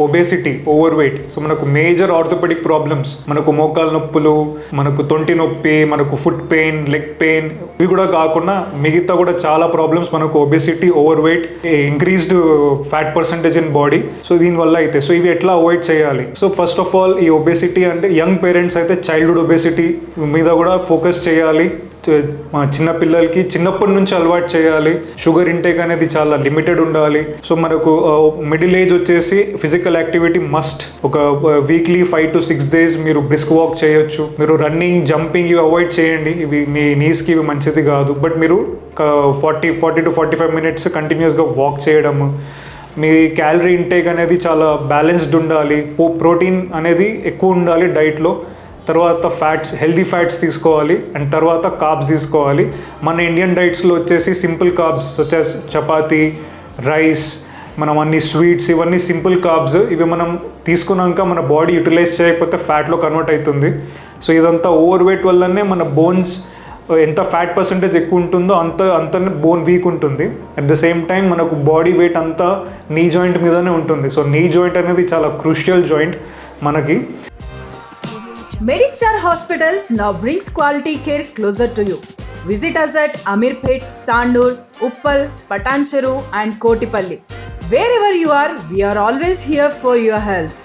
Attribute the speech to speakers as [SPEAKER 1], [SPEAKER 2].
[SPEAKER 1] Obesity, over weight. So మనకు major orthopaedic problems, మనకు మోకాలు నొప్పులు, మనకు తొంటి నొప్పి, మనకు ఫుట్ పెయిన్, లెగ్ పెయిన్, ఇవి కూడా కాకుండా మిగతా కూడా చాలా ప్రాబ్లమ్స్ మనకు obesity, over weight, increased fat percentage in body. So దీనివల్ల అయితే సో ఇవి ఎట్లా అవాయిడ్ చేయాలి? సో ఫస్ట్ ఆఫ్ ఆల్ ఈ ఒబేసిటీ అంటే యంగ్ పేరెంట్స్ అయితే చైల్డ్హుడ్ ఒబేసిటీ మీద కూడా ఫోకస్ చేయాలి. మా చిన్న పిల్లలకి చిన్నప్పటి నుంచి అలవాటు చేయాలి. షుగర్ ఇంటేక్ అనేది చాలా లిమిటెడ్ ఉండాలి. సో మనకు మిడిల్ ఏజ్ వచ్చేసి ఫిజికల్ యాక్టివిటీ మస్ట్. ఒక వీక్లీ 5 to 6 days మీరు బ్రిస్క్ వాక్ చేయొచ్చు. మీరు రన్నింగ్, జంపింగ్ ఇవి అవాయిడ్ చేయండి. ఇవి మీ నీస్కి ఇవి మంచిది కాదు. బట్ మీరు 40 to 45 minutes కంటిన్యూస్గా వాక్ చేయడము. మీ క్యాలరీ ఇంటేక్ అనేది చాలా బ్యాలెన్స్డ్ ఉండాలి. ప్రోటీన్ అనేది ఎక్కువ ఉండాలి డైట్లో. తర్వాత ఫ్యాట్స్, హెల్దీ ఫ్యాట్స్ తీసుకోవాలి. అండ్ తర్వాత కార్బ్స్ తీసుకోవాలి. మన ఇండియన్ డైట్స్లో వచ్చేసి సింపుల్ కార్బ్స్ వచ్చేసి చపాతీ, రైస్, మనం అన్ని స్వీట్స్, ఇవన్నీ సింపుల్ కార్బ్స్. ఇవి మనం తీసుకున్నాక మన బాడీ యూటిలైజ్ చేయకపోతే ఫ్యాట్లో కన్వర్ట్ అవుతుంది. సో ఇదంతా ఓవర్ వెయిట్ వల్లనే మన బోన్స్ ఎంత ఫ్యాట్ పర్సంటేజ్ ఎక్కువ ఉంటుందో అంత బోన్ వీక్ ఉంటుంది. అట్ ద సేమ్ టైం మనకు బాడీ వెయిట్ అంతా నీ జాయింట్ మీదనే ఉంటుంది. సో నీ జాయింట్ అనేది చాలా క్రూషియల్ జాయింట్ మనకి.
[SPEAKER 2] Medistar Hospitals now brings quality care closer to you. Visit us at Amirpet, Tandur, Uppal, Patancheru and Kotipalli. Wherever you are, we are always here for your health.